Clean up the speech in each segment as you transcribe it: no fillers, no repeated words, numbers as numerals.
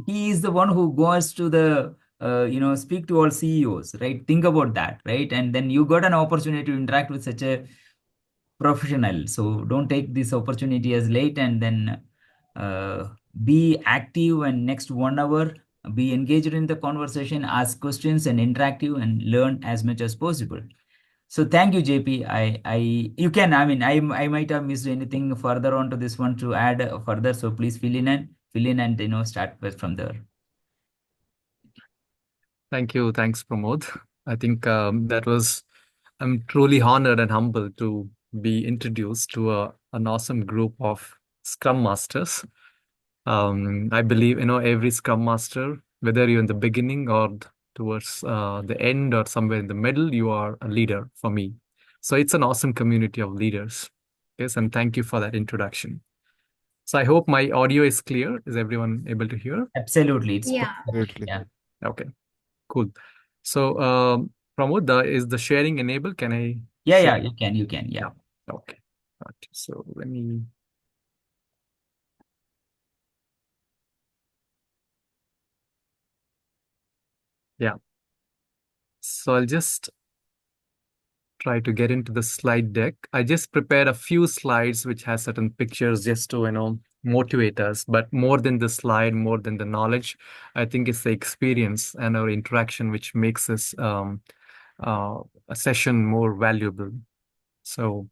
he is the one who goes to the speak to all CEOs, right? Think about that, right? And then you got an opportunity to interact with such a professional. So don't take this opportunity as late, and then uh, be active. And next 1 hour, be engaged in the conversation, ask questions, and interactive, and learn as much as possible. So thank you, JP. You can. I mean, I might have missed anything further on to this one to add further. So please fill in, and start with from there. Thank you. Thanks, Pramod. I think I'm truly honored and humbled to be introduced to an awesome group of Scrum Masters. I believe, every Scrum Master, whether you're in the beginning or towards the end or somewhere in the middle, you are a leader for me. So it's an awesome community of leaders. Yes, and thank you for that introduction. So I hope my audio is clear. Is everyone able to hear? Absolutely, it's Yeah. perfect. Absolutely. Yeah. Okay, cool. So, Pramod, is the sharing enabled? Can I Yeah, share? yeah, you can, yeah. Yeah. Okay. Okay. So let me. Yeah. So I'll just try to get into the slide deck. I just prepared a few slides which has certain pictures just to, motivate us. But more than the slide, more than the knowledge, I think it's the experience and our interaction which makes this uh, a session more valuable. So,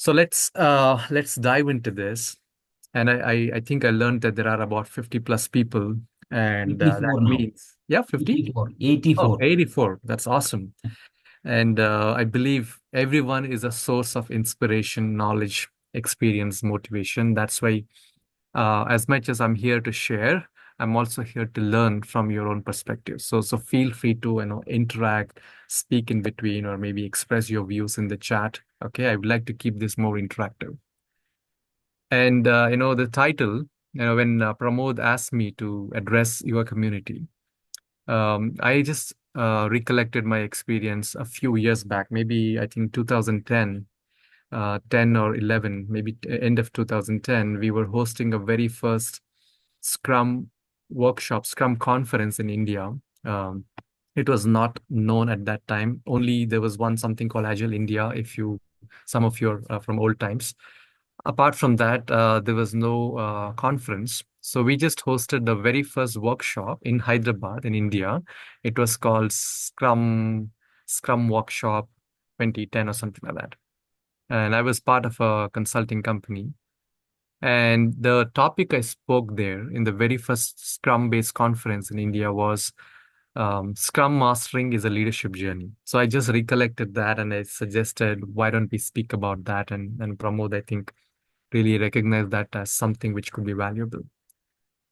let's dive into this. And I think I learned that there are about 50 plus people, and that 84 now. means, yeah, 50? 84, Oh, 84. 84. That's awesome. And I believe everyone is a source of inspiration, knowledge, experience, motivation. That's why, as much as I'm here to share, I'm also here to learn from your own perspective. So feel free to, interact, speak in between, or maybe express your views in the chat. Okay, I would like to keep this more interactive. And the title, when Pramod asked me to address your community, I just recollected my experience a few years back, maybe I think 2010, 10 or 11, maybe end of 2010. We were hosting a very first Scrum workshop, Scrum conference in India. Um, it was not known at that time. Only there was one something called Agile India. If you, some of you are from old times. Apart from that, there was no conference. So we just hosted the very first workshop in Hyderabad in India. It was called Scrum Workshop 2010 or something like that. And I was part of a consulting company. And the topic I spoke there in the very first Scrum-based conference in India was Scrum Mastering is a leadership journey. So I just recollected that and I suggested, why don't we speak about that? And Pramod, I think, really recognize that as something which could be valuable.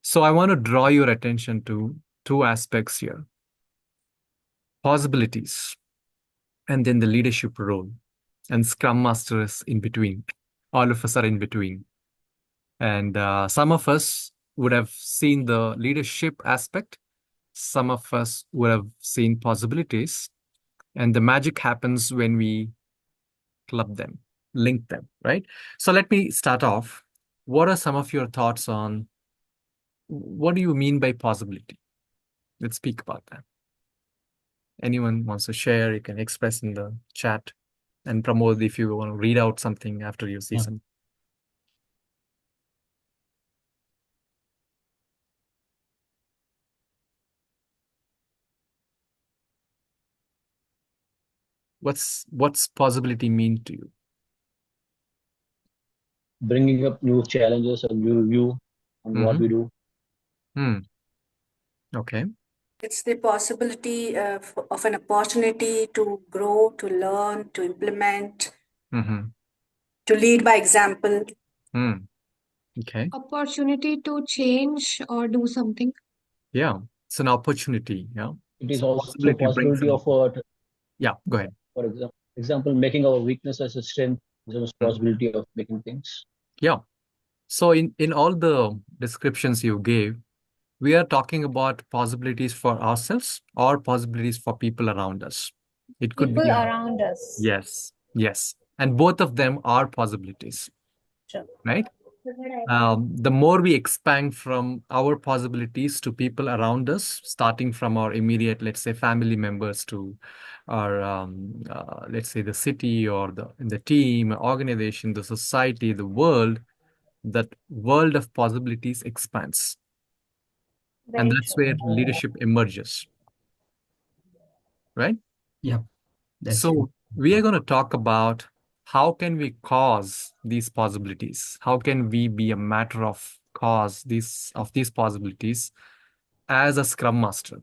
So I want to draw your attention to two aspects here: possibilities, and then the leadership role. And Scrum Master is in between. All of us are in between. And some of us would have seen the leadership aspect, some of us would have seen possibilities. And the magic happens when we club them, link them, right? So let me start off. What are some of your thoughts on what do you mean by possibility? Let's speak about that. Anyone wants to share, you can express in the chat. And Pramod, if you want to read out something after you see Yeah. some. What's possibility mean to you? Bringing up new challenges and new view on what we Mm-hmm. do. Okay. It's the possibility of an opportunity to grow, to learn, to implement, Mm-hmm. to lead by example. Okay. Opportunity to change or do something. Yeah. It's an opportunity. Yeah. It is So also possibility brings possibility an of, opportunity. Yeah. Go ahead. for example, making our weakness as a strength is a Mm. possibility of making things. Yeah. So in all the descriptions you gave, we are talking about possibilities for ourselves or possibilities for people around us. It could People be around us. yes, yes. And both of them are possibilities, Sure. right? The more we expand from our possibilities to people around us, starting from our immediate, let's say, family members to our, let's say, the city or the team, organization, the society, the world, that world of possibilities expands. And Very that's where true. leadership emerges, right? Yeah, that's true. So we are going to talk about how can we cause these possibilities? How can we be a matter of cause these possibilities as a Scrum Master?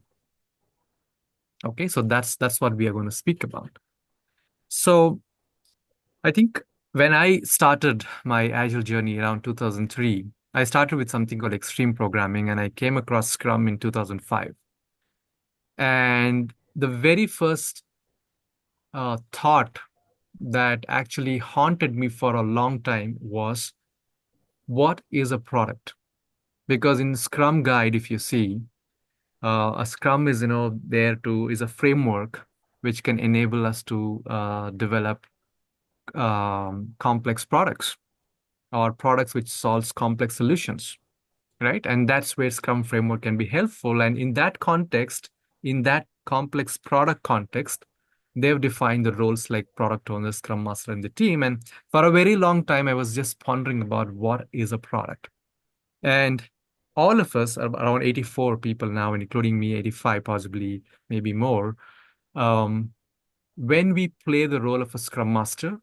Okay, so that's what we are going to speak about. So I think when I started my Agile journey around 2003, I started with something called extreme programming, and I came across Scrum in 2005. And the very first thought that actually haunted me for a long time was, what is a product? Because in Scrum Guide, if you see, a Scrum is is a framework which can enable us to develop complex products or products which solves complex solutions, right? And that's where Scrum framework can be helpful. And in that context, in that complex product context, they've defined the roles like product owner, Scrum Master, and the team. And for a very long time, I was just pondering about what is a product. And all of us, around 84 people now, including me, 85, possibly, maybe more, when we play the role of a Scrum Master,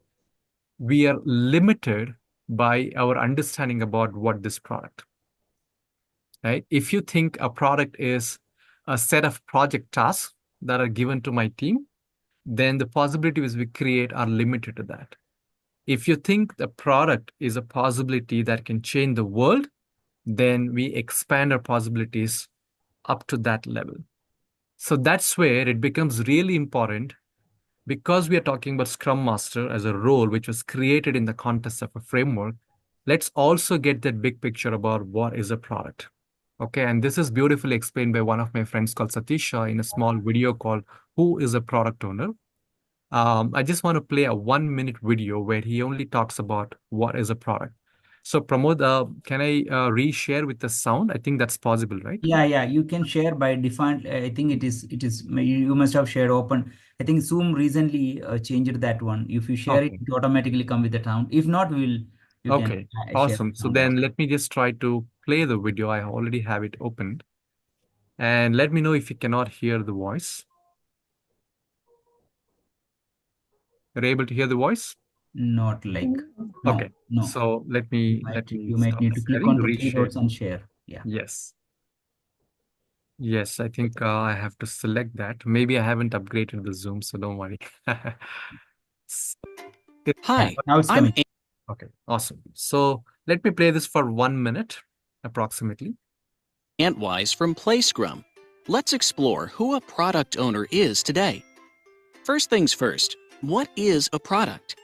we are limited by our understanding about what this product, right? If you think a product is a set of project tasks that are given to my team, then the possibilities we create are limited to that. If you think the product is a possibility that can change the world, then we expand our possibilities up to that level. So that's where it becomes really important, because we are talking about Scrum Master as a role which was created in the context of a framework. Let's also get that big picture about what is a product. Okay, and this is beautifully explained by one of my friends called Satisha in a small video called Who is a Product Owner? I just want to play a 1 minute video where he only talks about what is a product. So Pramod, can I reshare with the sound? I think that's possible, right? Yeah, yeah, you can share by default. I think you must have shared open. I think Zoom recently changed that one. If you share it, Okay. it automatically come with the sound. If not, you can Okay, share awesome. the So sound also. then let me just try to play the video. I already have it opened. And let me know if you cannot hear the voice. You're able to hear the voice? Not like, no, Okay. no. So let me You might stop need to click sharing, on the three reshare. dots and share. Yeah. Yes. Yes, I think I have to select that. Maybe I haven't upgraded the Zoom, so don't worry. S- Yeah. Hi, Now it's I'm coming. Okay, awesome. So let me play this for 1 minute approximately. Antwise from Play Scrum. Let's explore who a product owner is today. First things first, what is a product?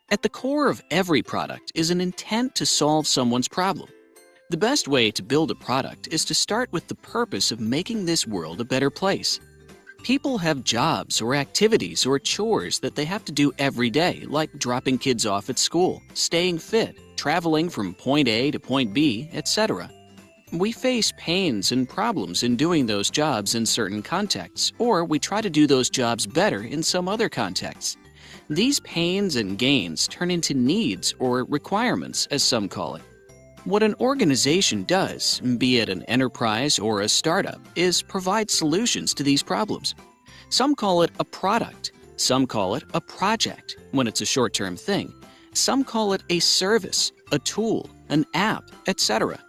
At the core of every product is an intent to solve someone's problem. The best way to build a product is to start with the purpose of making this world a better place. People have jobs or activities or chores that they have to do every day, like dropping kids off at school, staying fit, traveling from point A to point B, etc. We face pains and problems in doing those jobs in certain contexts, or we try to do those jobs better in some other contexts. These pains and gains turn into needs or requirements, as some call it. What an organization does, be it an enterprise or a startup, is provide solutions to these problems. Some call it a product, some call it a project when it's a short-term thing, some call it a service, a tool, an app, etc.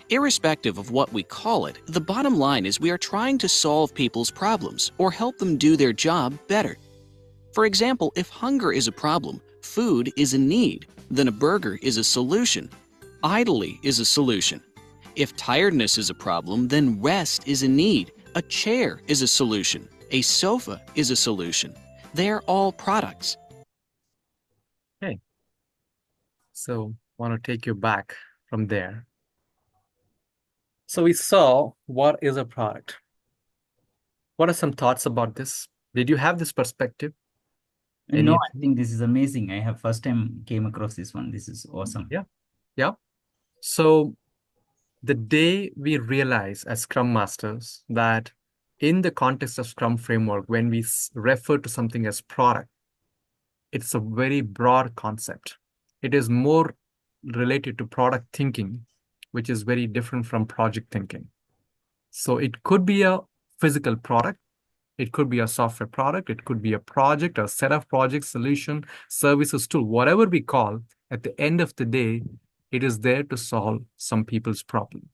Irrespective of what we call it, the bottom line is we are trying to solve people's problems or help them do their job better. For example, if hunger is a problem, food is a need, then a burger is a solution. Idly is a solution. If tiredness is a problem, then rest is a need. A chair is a solution. A sofa is a solution. They are all products. Okay. So want to take you back from there. So we saw what is a product. What are some thoughts about this? Did you have this perspective? Any No, of I you? think this is amazing. I have first time came across this one. This is awesome. Yeah. Yeah. So the day we realize as Scrum Masters that in the context of Scrum framework, when we refer to something as product, it's a very broad concept. It is more related to product thinking, which is very different from project thinking. So it could be a physical product, it could be a software product, it could be a project, a set of projects, solution, services, tool, whatever we call. At the end of the day, it is there to solve some people's problem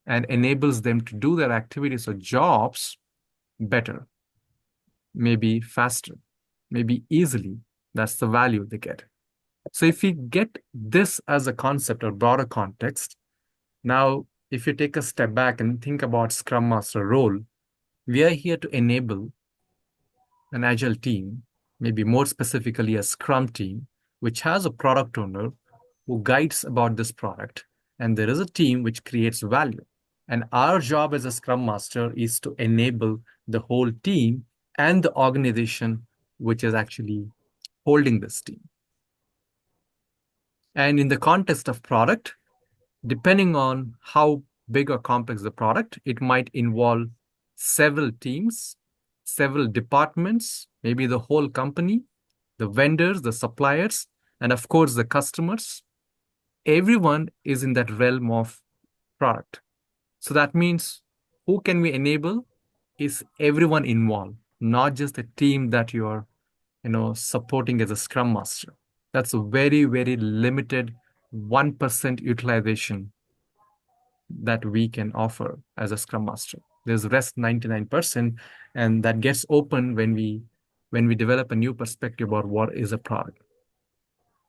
and enables them to do their activities or jobs better, maybe faster, maybe easily. That's the value they get. So if we get this as a concept or broader context, now if you take a step back and think about Scrum Master role, we are here to enable an agile team, maybe more specifically a Scrum team, which has a product owner who guides about this product. And there is a team which creates value. And our job as a Scrum Master is to enable the whole team and the organization which is actually holding this team. And in the context of product, depending on how big or complex the product, it might involve several teams, several departments, maybe the whole company, the vendors, the suppliers, and of course the customers. Everyone is in that realm of product. So that means who can we enable is everyone involved, not just the team that you're supporting as a Scrum Master. That's a very, very limited 1% utilization that we can offer as a Scrum Master. There's rest 99%, and that gets open when we develop a new perspective about what is a product.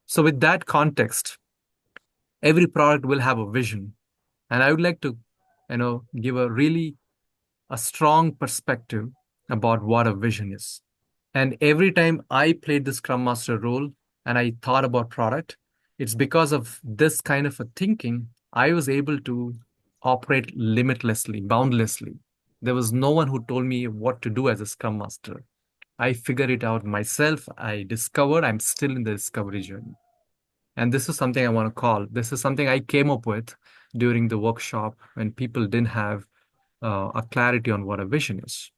So with that context, every product will have a vision. And I would like to give a strong perspective about what a vision is. And every time I played the Scrum Master role and I thought about product, it's because of this kind of a thinking, I was able to operate limitlessly, boundlessly. There was no one who told me what to do as a Scrum Master. I figured it out myself. I discovered I'm still in the discovery journey. And this is something I want to call. This is something I came up with during the workshop when people didn't have a clarity on what a vision is.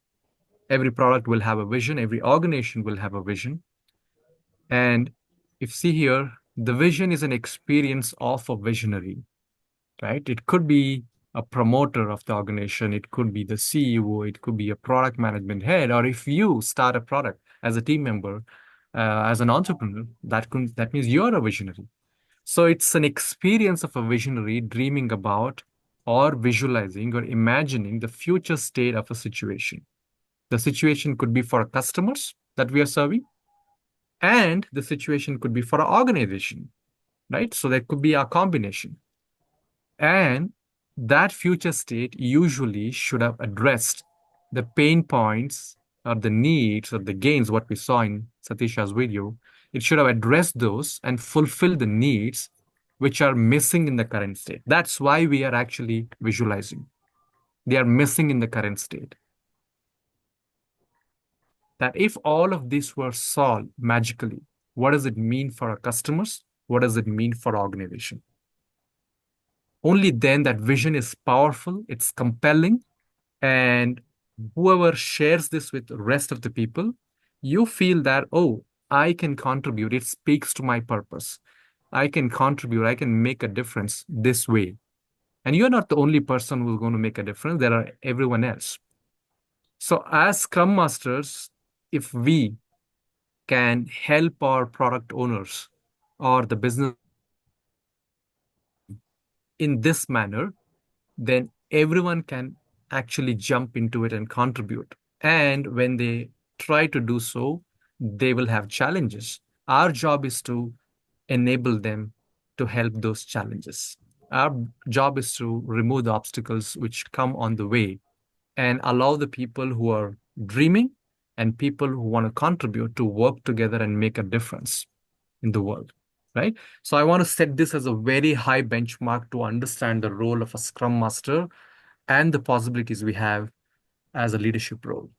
Every product will have a vision. Every organization will have a vision. And if you see here, the vision is an experience of a visionary, right? It could be a promoter of the organization. It could be the CEO. It could be a product management head. Or if you start a product as a team member, as an entrepreneur, that means you're a visionary. So it's an experience of a visionary dreaming about or visualizing or imagining the future state of a situation. The situation could be for customers that we are serving, and the situation could be for our organization, right? So there could be a combination. And that future state usually should have addressed the pain points or the needs or the gains, what we saw in Satisha's video. It should have addressed those and fulfilled the needs which are missing in the current state. That's why we are actually visualizing. They are missing in the current state. That if all of this were solved magically, what does it mean for our customers? What does it mean for our organization? Only then that vision is powerful, it's compelling, and whoever shares this with the rest of the people, you feel that, oh, I can contribute. It speaks to my purpose. I can contribute. I can make a difference this way. And you're not the only person who's going to make a difference. There are everyone else. So as Scrum Masters, if we can help our product owners or the business in this manner, then everyone can actually jump into it and contribute. And when they try to do so, they will have challenges. Our job is to enable them to help those challenges. Our job is to remove the obstacles which come on the way and allow the people who are dreaming and people who want to contribute to work together and make a difference in the world, right? So I want to set this as a very high benchmark to understand the role of a Scrum Master and the possibilities we have as a leadership role.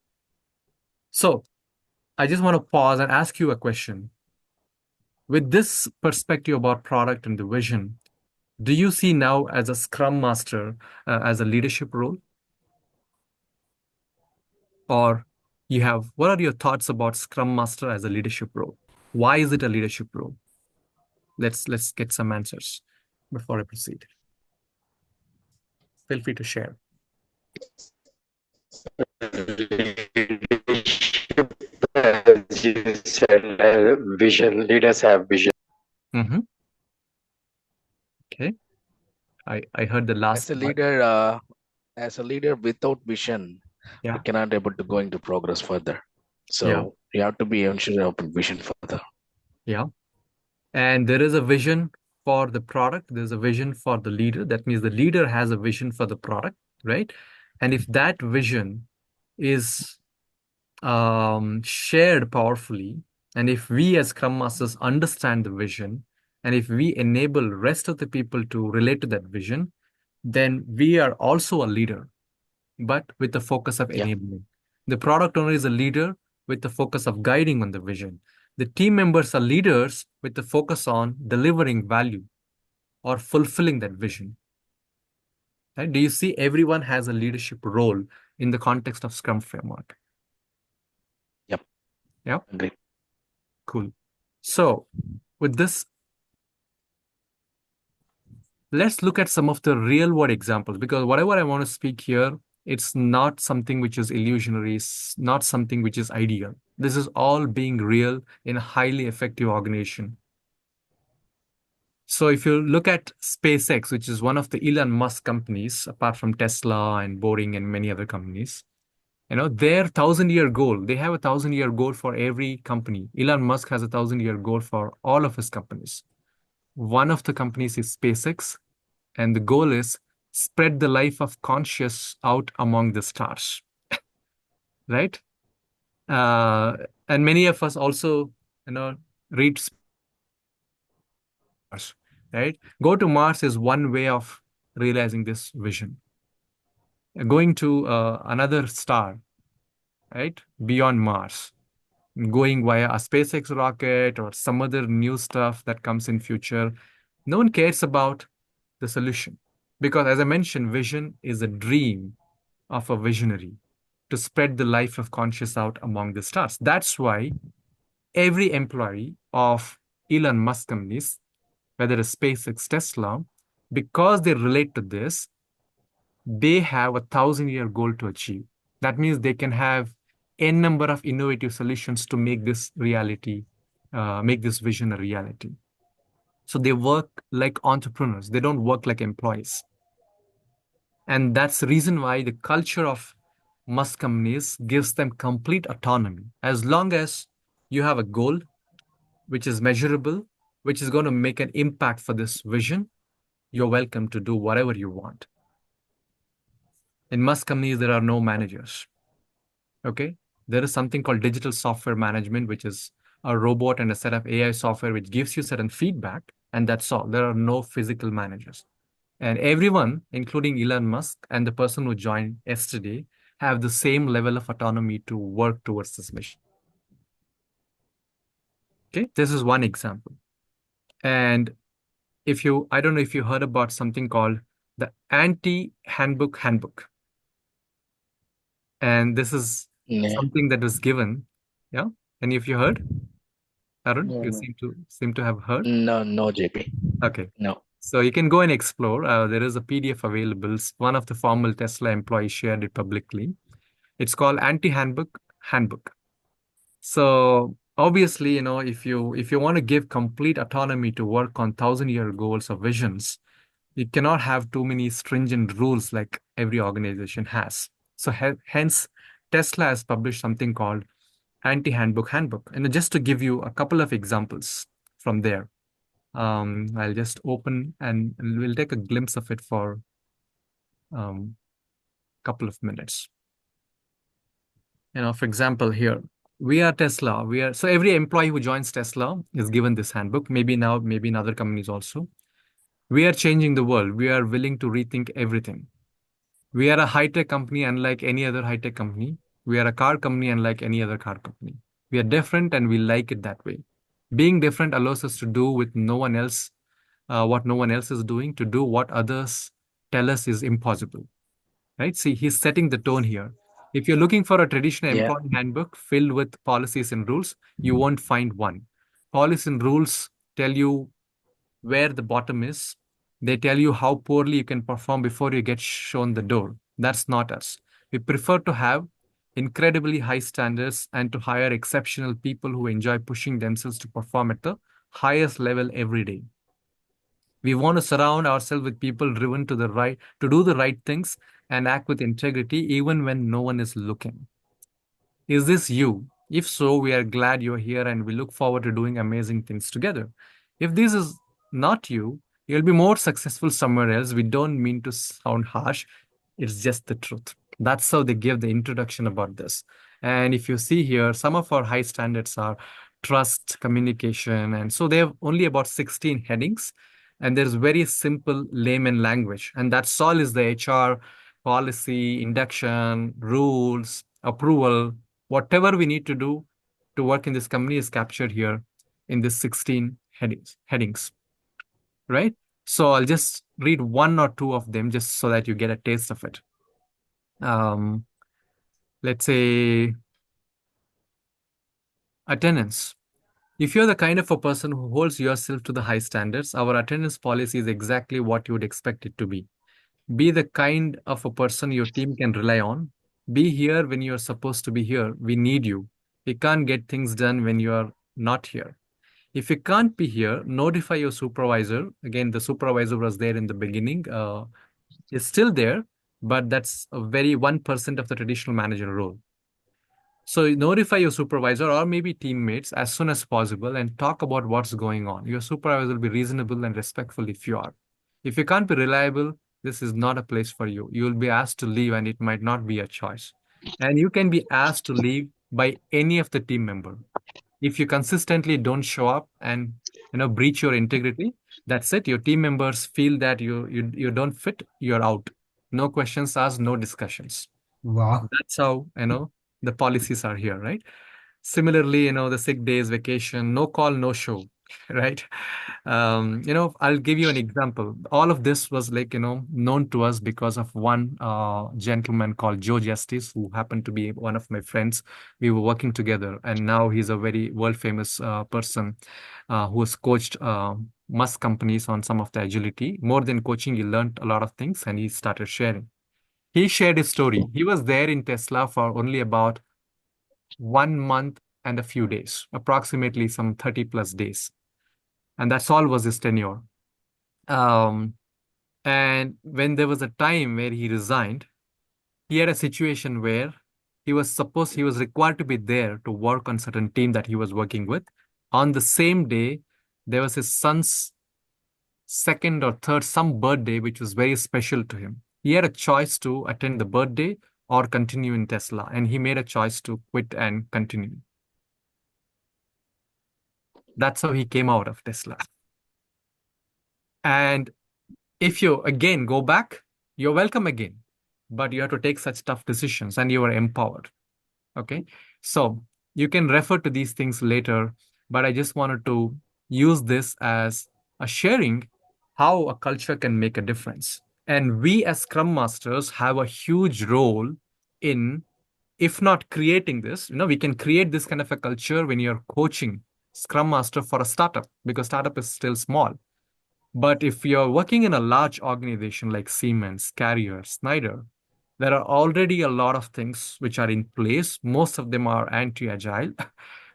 So I just want to pause and ask you a question. with this perspective about product and the vision, do you see now as a Scrum Master as a leadership role? Or what are your thoughts about Scrum Master as a leadership role? Why is it a leadership role? Let's get some answers before I proceed. Feel free to share. Leadership, as you said, vision. Leaders have vision. Mm-hmm. Okay. I heard the last part. As a leader without vision, Yeah. we cannot able to going to progress further. Yeah. So you have to be ensure open vision further. Yeah. And there is a vision for the product. There's a vision for the leader. That means the leader has a vision for the product, right? And if that vision is shared powerfully, and if we as Scrum Masters understand the vision, and if we enable rest of the people to relate to that vision, then we are also a leader, but with the focus of Yeah. enabling. The product owner is a leader with the focus of guiding on the vision. The team members are leaders with the focus on delivering value or fulfilling that vision. Right? Do you see everyone has a leadership role in the context of Scrum framework? Yep. Yeah. Agree. Cool. So with this, let's look at some of the real world examples, because whatever I want to speak here, it's not something which is illusionary, it's not something which is ideal. This is all being real in a highly effective organization. So if you look at SpaceX, which is one of the Elon Musk companies, apart from Tesla and Boring and many other companies, their 1,000-year goal, they have a 1,000-year goal for every company. Elon Musk has a 1,000-year goal for all of his companies. One of the companies is SpaceX, and the goal is spread the life of conscious out among the stars, right? And many of us also, read Mars, right? Go to Mars is one way of realizing this vision. Going to another star, right? Beyond Mars, going via a SpaceX rocket or some other new stuff that comes in future. No one cares about the solution, because as I mentioned, vision is a dream of a visionary to spread the life of conscious out among the stars. That's why every employee of Elon Musk companies, whether it's SpaceX, Tesla, because they relate to this, they have a 1,000-year goal to achieve. That means they can have n number of innovative solutions to make this reality, make this vision a reality. So they work like entrepreneurs. They don't work like employees. And that's the reason why the culture of Musk companies gives them complete autonomy. As long as you have a goal which is measurable, which is going to make an impact for this vision, you're welcome to do whatever you want. In Musk companies, there are no managers. Okay? There is something called digital software management, which is a robot and a set of AI software which gives you certain feedback, and that's all. There are no physical managers. And everyone, including Elon Musk and the person who joined yesterday, have the same level of autonomy to work towards this mission. Okay, this is one example. And I don't know if you heard about something called the anti-handbook. And this is something that was given. Yeah. Any of you heard? Arun, No, you no. seem to have heard. No, JP. Okay. No. So you can go and explore. There is a PDF available. One of the former Tesla employees shared it publicly. It's called Handbook. So obviously, if you want to give complete autonomy to work on 1,000-year goals or visions, you cannot have too many stringent rules like every organization has. So hence, Tesla has published something called Handbook. And just to give you a couple of examples from there, I'll just open and we'll take a glimpse of it for a couple of minutes. For example, here we are Tesla. So every employee who joins Tesla is given this handbook. Maybe now, maybe in other companies also. We are changing the world. We are willing to rethink everything. We are a high-tech company unlike any other high-tech company. We are a car company unlike any other car company. We are different and we like it that way. Being different allows us to do with no one else what no one else is doing, to do what others tell us is impossible. Right? See, he's setting the tone here. If you're looking for a traditional Yeah. employee handbook filled with policies and rules, you won't find one. Policies and rules tell you where the bottom is. They tell you how poorly you can perform before you get shown the door. That's not us. We prefer to have incredibly high standards and to hire exceptional people who enjoy pushing themselves to perform at the highest level every day. We want to surround ourselves with people driven to do the right things and act with integrity even when no one is looking. Is this you? If so, we are glad you're here and we look forward to doing amazing things together. If this is not you, you'll be more successful somewhere else. We don't mean to sound harsh. It's just the truth. That's how they give the introduction about this. And if you see here, some of our high standards are trust, communication. And so they have only about 16 headings. And there's very simple layman language. And that's all is the HR policy, induction, rules, approval, whatever we need to do to work in this company is captured here in this 16 headings, right? So I'll just read one or two of them just so that you get a taste of it. Let's say attendance. If you're the kind of a person who holds yourself to the high standards, our attendance policy is exactly what you would expect it to be. Be the kind of a person your team can rely on. Be here when you're supposed to be here. We need you. We can't get things done when you're not here. If you can't be here, notify your supervisor. Again, the supervisor was there in the beginning, is still there, but that's a very 1% of the traditional manager role. So notify your supervisor or maybe teammates as soon as possible and talk about what's going on. Your supervisor will be reasonable and respectful if you are. If you can't be reliable, this is not a place for you. You will be asked to leave and it might not be a choice. And you can be asked to leave by any of the team member. If you consistently don't show up and breach your integrity, that's it. Your team members feel that you don't fit, you're out. No questions asked, no discussions. Wow. That's how the policies are here, right? Similarly, the sick days, vacation, no call, no show, right? I'll give you an example. All of this was known to us because of one gentleman called Joe Justice, who happened to be one of my friends. We were working together, and now he's a very world famous person who has coached Musk companies on some of the agility. More than coaching, he learned a lot of things, and he started sharing. He shared his story. He was there in Tesla for only about 1 month and a few days, approximately some 30 plus days. And that's all was his tenure. And when there was a time where he resigned, he had a situation where he was required to be there to work on certain team that he was working with. On the same day, there was his son's second or third, some birthday, which was very special to him. He had a choice to attend the birthday or continue in Tesla, and he made a choice to quit and continue. That's how he came out of Tesla. And if you again go back, you're welcome again, but you have to take such tough decisions and you are empowered. Okay. So you can refer to these things later, but I just wanted to use this as a sharing how a culture can make a difference. And we as Scrum Masters have a huge role in, if not creating this, we can create this kind of a culture when you're coaching Scrum Master for a startup, because startup is still small. But if you're working in a large organization like Siemens, Carrier, Schneider, there are already a lot of things which are in place. Most of them are anti-agile.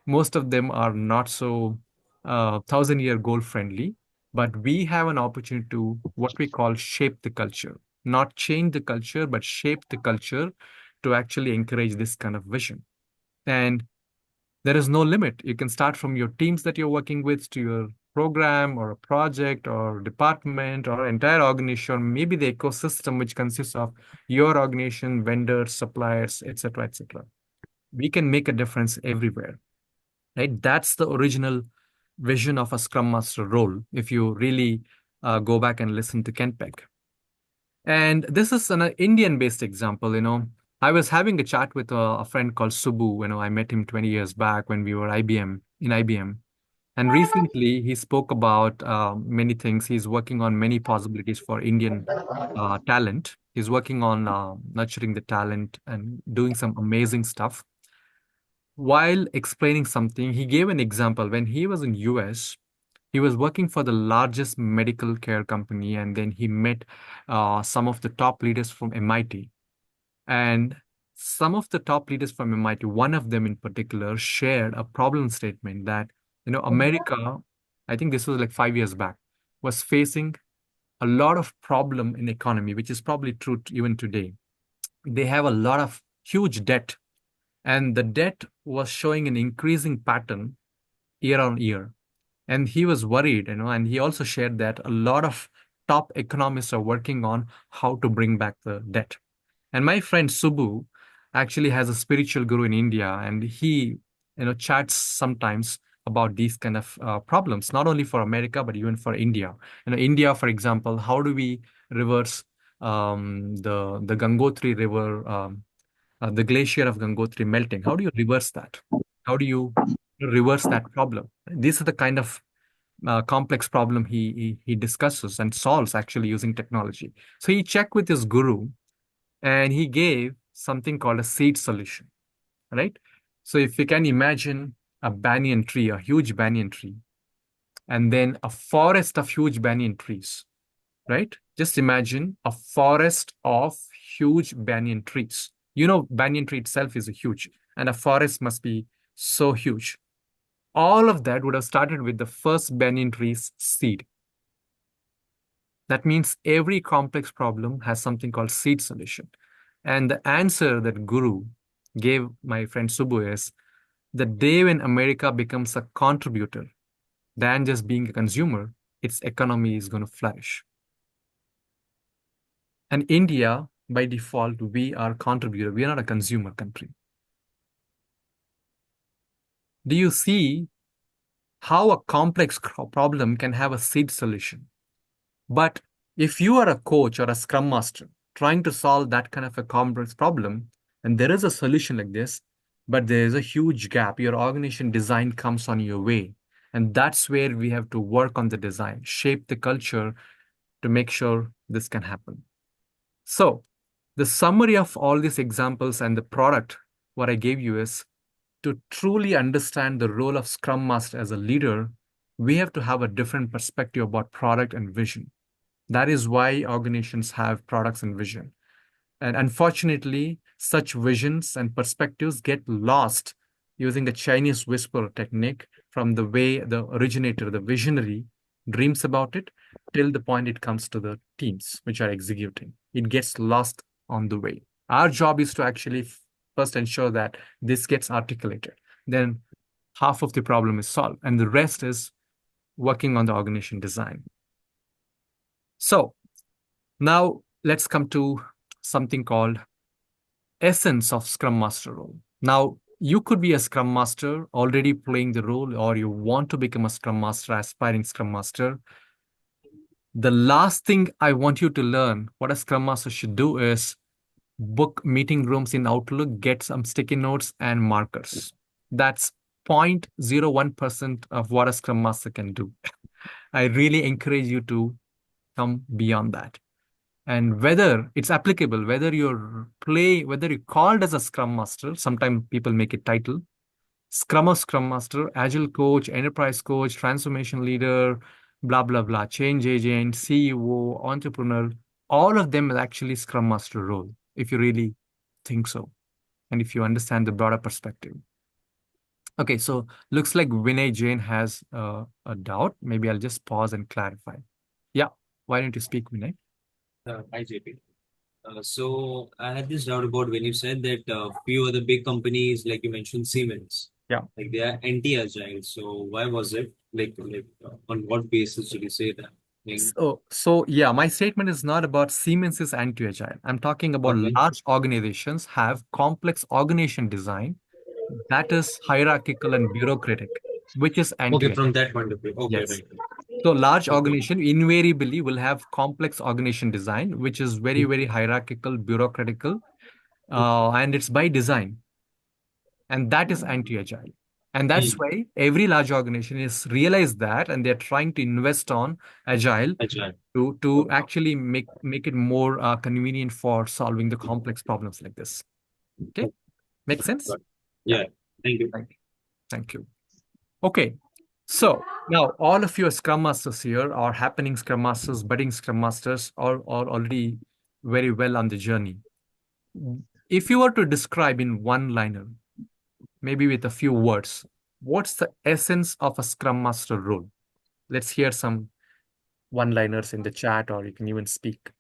Most of them are not so 1,000-year goal friendly. But we have an opportunity to what we call shape the culture, not change the culture, but shape the culture to actually encourage this kind of vision. And there is no limit. You can start from your teams that you're working with to your program or a project or department or entire organization, or maybe the ecosystem, which consists of your organization, vendors, suppliers, etc., etc. We can make a difference everywhere, right? That's the original vision of a Scrum Master role, if you really go back and listen to Ken Peck. And this is an Indian-based example. I was having a chat with a friend called Subbu. I met him 20 years back when we were in IBM. And recently, he spoke about many things. He's working on many possibilities for Indian talent. He's working on nurturing the talent and doing some amazing stuff. While explaining something, he gave an example. When he was in US, he was working for the largest medical care company, and then he met some of the top leaders from MIT. And some of the top leaders from MIT, one of them in particular, shared a problem statement that, America, I think this was like 5 years back, was facing a lot of problem in economy, which is probably true even today. They have a lot of huge debt, and the debt was showing an increasing pattern year on year. And he was worried, and he also shared that a lot of top economists are working on how to bring back the debt. And my friend Subbu actually has a spiritual guru in India, and he, chats sometimes about these kind of problems, not only for America but even for India. India, for example, how do we reverse the Gangotri River, the glacier of Gangotri melting? How do you reverse that? How do you reverse that problem? These are the kind of complex problem he discusses and solves actually using technology. So he checked with his guru, and he gave something called a seed solution, right? So if you can imagine a banyan tree, a huge banyan tree, and then a forest of huge banyan trees, right? Just imagine a forest of huge banyan trees. Banyan tree itself is a huge, and a forest must be so huge. All of that would have started with the first banyan tree's seed. That means every complex problem has something called seed solution. And the answer that Guru gave my friend Subbu is the day when America becomes a contributor than just being a consumer, its economy is going to flourish. And India, by default, we are a contributor. We are not a consumer country. Do you see how a complex problem can have a seed solution? But if you are a coach or a scrum master trying to solve that kind of a complex problem, and there is a solution like this, but there is a huge gap, your organization design comes on your way. And that's where we have to work on the design, shape the culture to make sure this can happen. So the summary of all these examples and the product, what I gave you is to truly understand the role of Scrum Master as a leader, we have to have a different perspective about product and vision. That is why organizations have products and vision. And unfortunately, such visions and perspectives get lost using the Chinese whisper technique from the way the originator, the visionary, dreams about it till the point it comes to the teams which are executing. It gets lost on the way. Our job is to actually first ensure that this gets articulated. Then half of the problem is solved, and the rest is working on the organization design. So now let's come to something called essence of Scrum Master role. Now, you could be a Scrum Master already playing the role, or you want to become a Scrum Master, aspiring Scrum Master. The last thing I want you to learn what a Scrum Master should do is book meeting rooms in Outlook, get some sticky notes and markers. That's 0.01% of what a Scrum Master can do. I really encourage you to come beyond that. And whether it's applicable, whether whether you're called as a Scrum Master, sometimes people make it title, Scrum or Scrum Master, Agile Coach, Enterprise Coach, Transformation Leader, blah, blah, blah, Change Agent, CEO, Entrepreneur, all of them is actually Scrum Master role, if you really think so, and if you understand the broader perspective. Okay, so looks like Vinay Jain has a doubt. Maybe I'll just pause and clarify. Yeah, why don't you speak, Vinay? Hi, JP. So I had this doubt about when you said that few other big companies, like you mentioned Siemens, Yeah. like they are anti-agile. So why was it? On what basis did you say that? So yeah, my statement is not about Siemens is anti-agile. I'm talking about Okay. large organizations have complex organization design that is hierarchical and bureaucratic, which is Okay, anti-agile. from that point of view. Okay, Yes. right. So large Okay. organization invariably will have complex organization design, which is very, very hierarchical, bureaucratical, and it's by design. And that is anti-agile. And that's why every large organization is realized that, and they're trying to invest on agile Agile. to actually make it more convenient for solving the complex problems like this. Okay, make sense? Got it. Yeah. Thank you. Thank you. Okay, so now all of you are Scrum Masters here, or happening Scrum Masters, budding Scrum Masters, or already very well on the journey. If you were to describe in one liner, maybe with a few words, what's the essence of a Scrum Master role? Let's hear some one-liners in the chat, or you can even speak.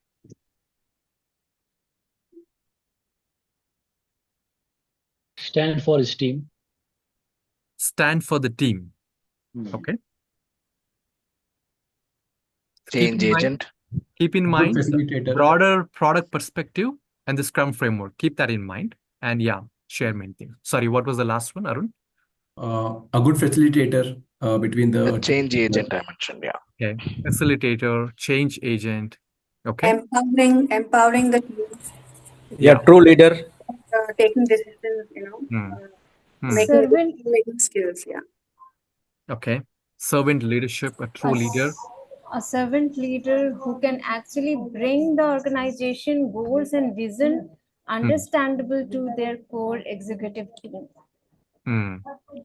Stand for his team. Stand for the team. Okay. Change agent. Keep in mind facilitator. broader product perspective and the Scrum framework. Keep that in mind. And yeah, share many things. Sorry, what was the last one, Arun? A good facilitator between The the change agent I mentioned, yeah. Okay. Facilitator, change agent. Okay. Empowering the team, Yeah, true leader. taking decisions, Servant, making skills. Yeah. Okay. Servant leadership, a true leader. a servant leader who can actually bring the organization goals and vision understandable to their core executive team.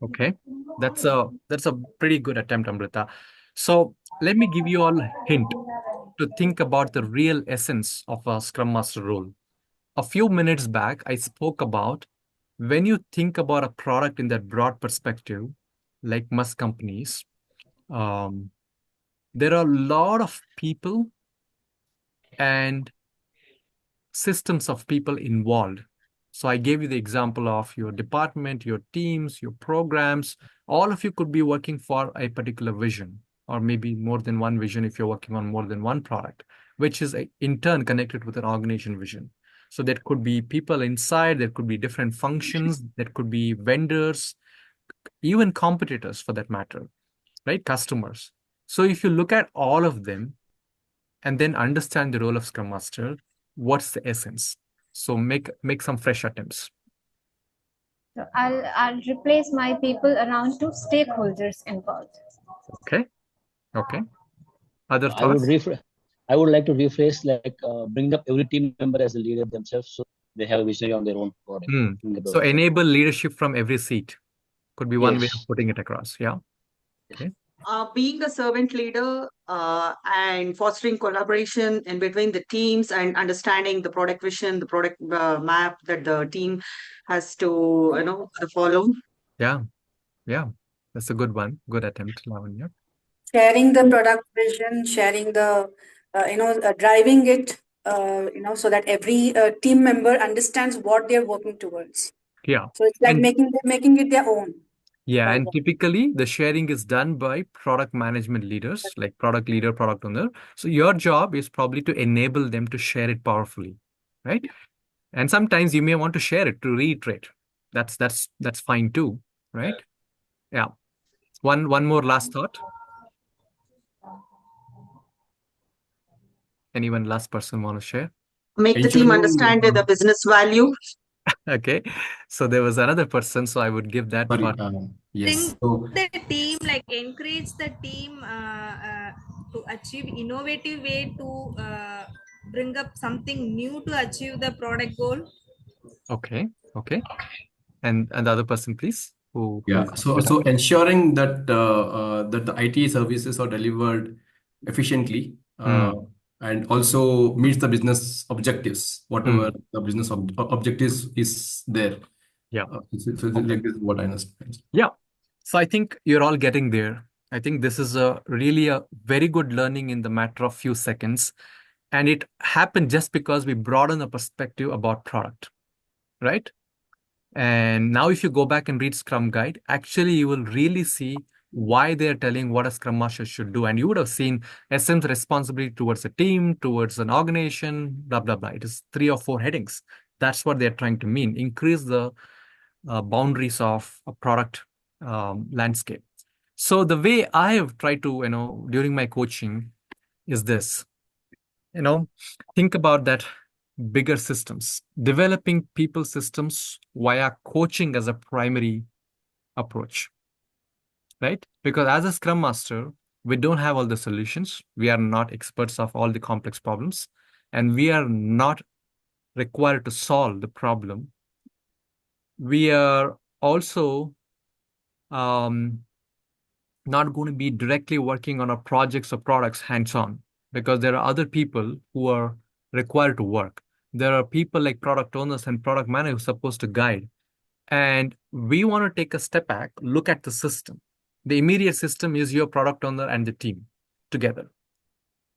Okay. That's a pretty good attempt, Amrita. So let me give you all a hint to think about the real essence of a Scrum Master role. A few minutes back, I spoke about when you think about a product in that broad perspective, like most companies, there are a lot of people and systems of people involved. So I gave you the example of your department, your teams, your programs. All of you could be working for a particular vision, or maybe more than one vision if you're working on more than one product, which is in turn connected with an organization vision. So there could be people inside, there could be different functions, there could be vendors, even competitors for that matter, right? Customers. So if you look at all of them and then understand the role of Scrum Master, what's the essence? So make some fresh attempts. So I'll replace my people around to stakeholders involved. Okay. Okay. Other I would thoughts? I would like to rephrase, like bring up every team member as a leader themselves, so they have a vision on their own product. So enable leadership from every seat could be one way of Yes. putting it across. Yeah. Okay. Being a servant leader and fostering collaboration in between the teams and understanding the product vision, the product map that the team has to follow. Yeah. Yeah. That's a good one. Good attempt, Lavanya. Sharing the product vision, sharing the, driving it, so that every team member understands what they're working towards. Yeah. So it's like And making it their own. yeah, and typically the sharing is done by product management leaders, like product leader, product owner. So your job is probably to enable them to share it powerfully, right? And sometimes you may want to share it to reiterate. That's fine too, right? Yeah. One more last thought. Anyone last person want to share? Make the team understand the business value. Okay. So there was another person, so I would give that part. Yes. Think the team, like encourage the team to achieve innovative way to bring up something new to achieve the product goal. Okay. Okay. And the other person, please. Yeah. So ensuring that that the IT services are delivered efficiently and also meets the business objectives, whatever the business objectives is there. Yeah. So like this is what I understand. Yeah. So I think you're all getting there. I think this is really a very good learning in the matter of few seconds. And it happened just because we broaden the perspective about product, right? And now if you go back and read Scrum Guide, actually you will really see why they're telling what a Scrum Master should do. And you would have seen SM's responsibility towards a team, towards an organization, blah, blah, blah. It is 3 or 4 headings. That's what they're trying to mean. Increase the boundaries of a product landscape. So the way I have tried to, during my coaching is this, think about that bigger systems, developing people systems via coaching as a primary approach. right? Because as a Scrum Master, we don't have all the solutions. We are not experts of all the complex problems, and we are not required to solve the problem. We are also um, not going to be directly working on our projects or products hands-on, because there are other people who are required to work. There are people like product owners and product managers who are supposed to guide. And we want to take a step back, look at the system. The immediate system is your product owner and the team together.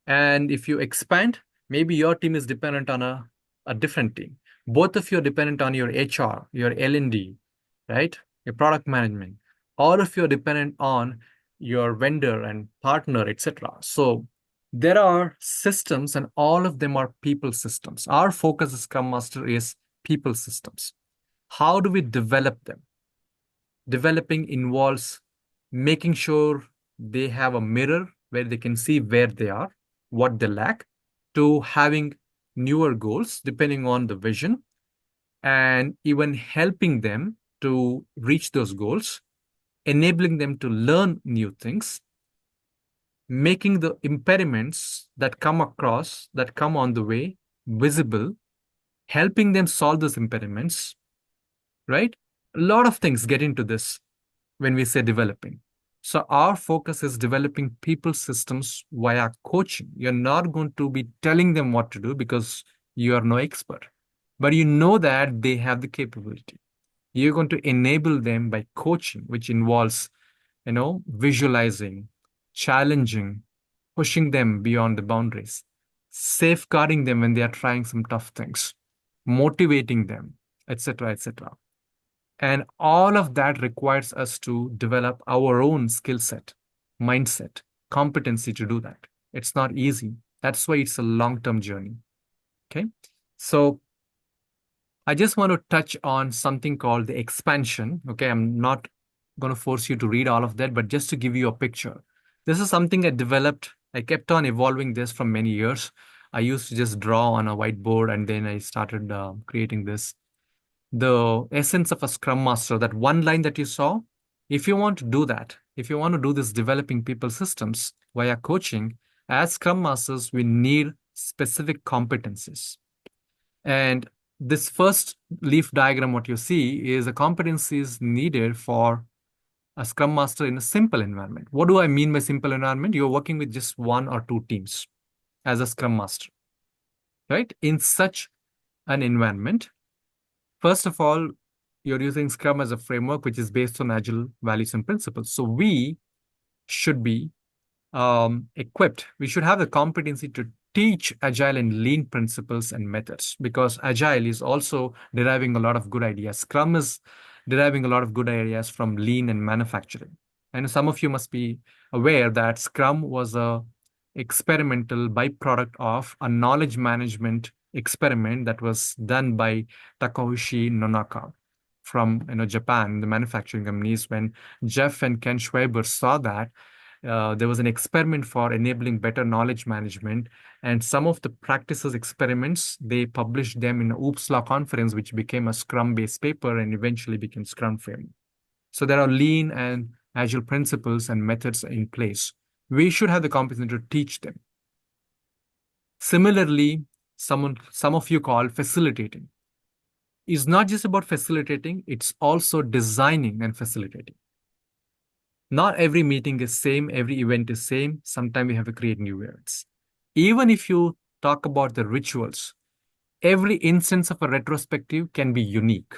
And if you expand, maybe your team is dependent on a different team. Both of you are dependent on your HR, your L&D, right? Your product management. All of you are dependent on your vendor and partner, etc. So there are systems, and all of them are people systems. Our focus as Scrum Master is people systems. How do we develop them? Developing involves making sure they have a mirror where they can see where they are, what they lack, to having newer goals depending on the vision, and even helping them to reach those goals, enabling them to learn new things, making the impediments that come across, that come on the way, visible, helping them solve those impediments, right? A lot of things get into this when we say developing. So our focus is developing people systems via coaching. You're not going to be telling them what to do because you are no expert, but you know that they have the capability. You're going to enable them by coaching, which involves, visualizing, challenging, pushing them beyond the boundaries, safeguarding them when they are trying some tough things, motivating them, etc., etc. And all of that requires us to develop our own skill set, mindset, competency to do that. It's not easy. That's why it's a long-term journey. Okay. So I just want to touch on something called the expansion. Okay. I'm not going to force you to read all of that, but just to give you a picture. This is something I developed. I kept on evolving this for many years. I used to just draw on a whiteboard, and then I started creating this. The essence of a Scrum Master, that one line that you saw, if you want to do that, if you want to do this developing people systems via coaching, as Scrum Masters, we need specific competencies. And this first leaf diagram, what you see is the competencies needed for a Scrum Master in a simple environment. What do I mean by simple environment? You're working with just one or two teams as a Scrum Master, right? In such an environment, first of all, you're using Scrum as a framework, which is based on Agile values and principles. So we should be equipped. We should have the competency to teach Agile and Lean principles and methods, because Agile is also deriving a lot of good ideas. Scrum is deriving a lot of good ideas from Lean and manufacturing. And some of you must be aware that Scrum was a experimental byproduct of a knowledge management experiment that was done by Takeuchi Nonaka from Japan, the manufacturing companies. When Jeff and Ken Schwaber saw that, there was an experiment for enabling better knowledge management, and some of the practices experiments, they published them in an OOPS Law conference, which became a Scrum-based paper and eventually became Scrum framework. So there are Lean and Agile principles and methods in place. We should have the competence to teach them. Similarly, some of you call facilitating. It's not just about facilitating, it's also designing and facilitating. Not every meeting is same, every event is same. Sometimes we have to create new events. Even if you talk about the rituals, every instance of a retrospective can be unique.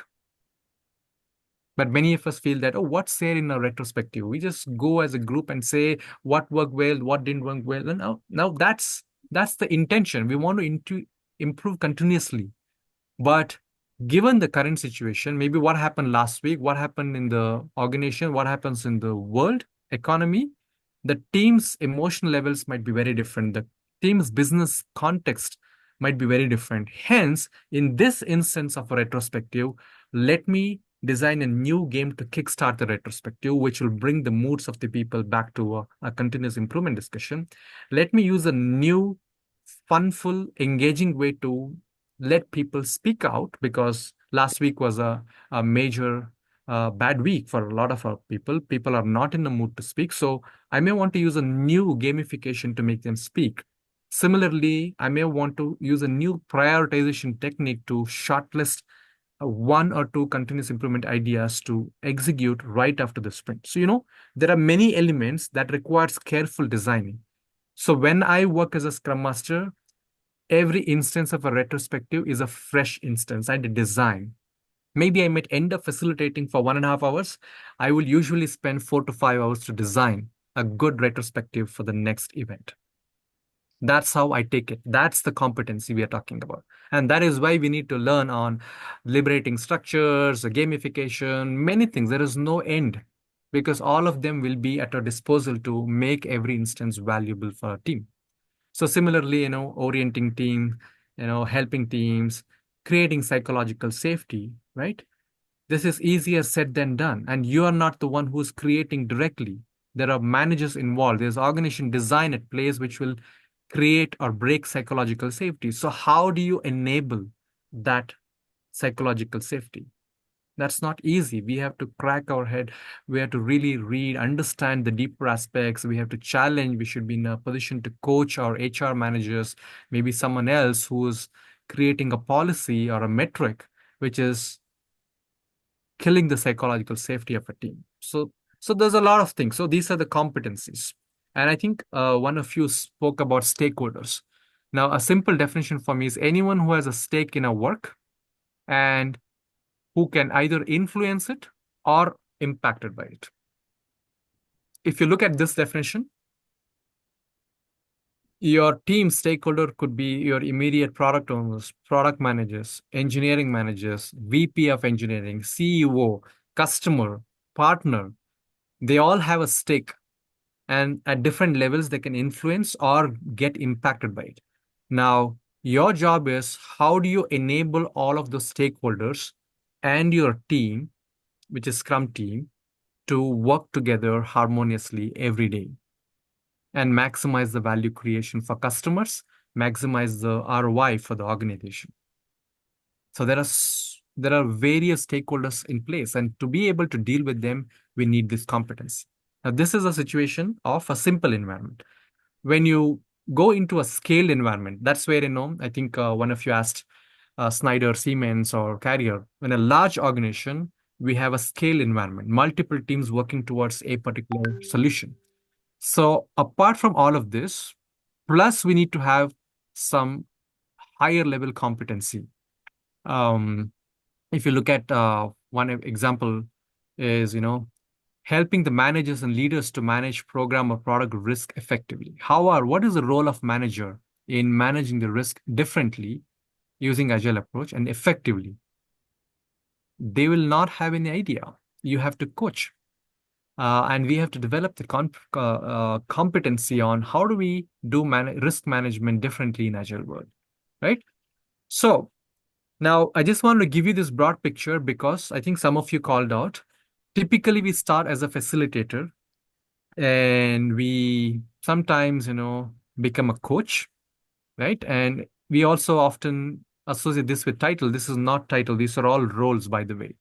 But many of us feel that, oh, what's there in a retrospective? We just go as a group and say what worked well, what didn't work well. And now that's the intention. We want to improve continuously. But given the current situation, maybe what happened last week, what happened in the organization, what happens in the world economy, the team's emotional levels might be very different. The team's business context might be very different. Hence, in this instance of a retrospective, let me design a new game to kickstart the retrospective, which will bring the moods of the people back to a continuous improvement discussion. Let me use a new, funful, engaging way to let people speak out, because last week was a major bad week for a lot of our people. People are not in the mood to speak. So I may want to use a new gamification to make them speak. Similarly, I may want to use a new prioritization technique to shortlist one or two continuous improvement ideas to execute right after the sprint. So, there are many elements that requires careful designing. So when I work as a Scrum Master, every instance of a retrospective is a fresh instance and a design. Maybe I might end up facilitating for 1.5 hours. I will usually spend 4 to 5 hours to design a good retrospective for the next event. That's how I take it. That's the competency we are talking about. And that is why we need to learn on liberating structures, gamification, many things. There is no end because all of them will be at our disposal to make every instance valuable for our team. So similarly, orienting team, helping teams, creating psychological safety, right? This is easier said than done. And you are not the one who's creating directly. There are managers involved. There's organization design at place which will create or break psychological safety. So how do you enable that psychological safety? That's not easy. We have to crack our head. We have to really read, understand the deeper aspects. We have to challenge. We should be in a position to coach our HR managers, maybe someone else who's creating a policy or a metric, which is killing the psychological safety of a team. So there's a lot of things. So these are the competencies. And I think one of you spoke about stakeholders. Now, a simple definition for me is anyone who has a stake in a work and who can either influence it or impacted by it. If you look at this definition, your team stakeholder could be your immediate product owners, product managers, engineering managers, VP of engineering, CEO, customer, partner. They all have a stake, and at different levels, they can influence or get impacted by it. Now, your job is how do you enable all of the stakeholders and your team, which is Scrum team, to work together harmoniously every day and maximize the value creation for customers, maximize the ROI for the organization. So there are various stakeholders in place, and to be able to deal with them, we need this competence. Now, this is a situation of a simple environment. When you go into a scaled environment, that's where, I think one of you asked Snyder, Siemens, or Carrier. In a large organization, we have a scale environment, multiple teams working towards a particular solution. So apart from all of this, plus we need to have some higher level competency. If you look at one example is, helping the managers and leaders to manage program or product risk effectively. What is the role of manager in managing the risk differently using agile approach and effectively? They will not have any idea. You have to coach. And we have to develop the competency on how do we do risk management differently in agile world, right? So now I just want to give you this broad picture because I think some of you called out. Typically, we start as a facilitator and we sometimes, become a coach, right? And we also often associate this with title. This is not title. These are all roles, by the way,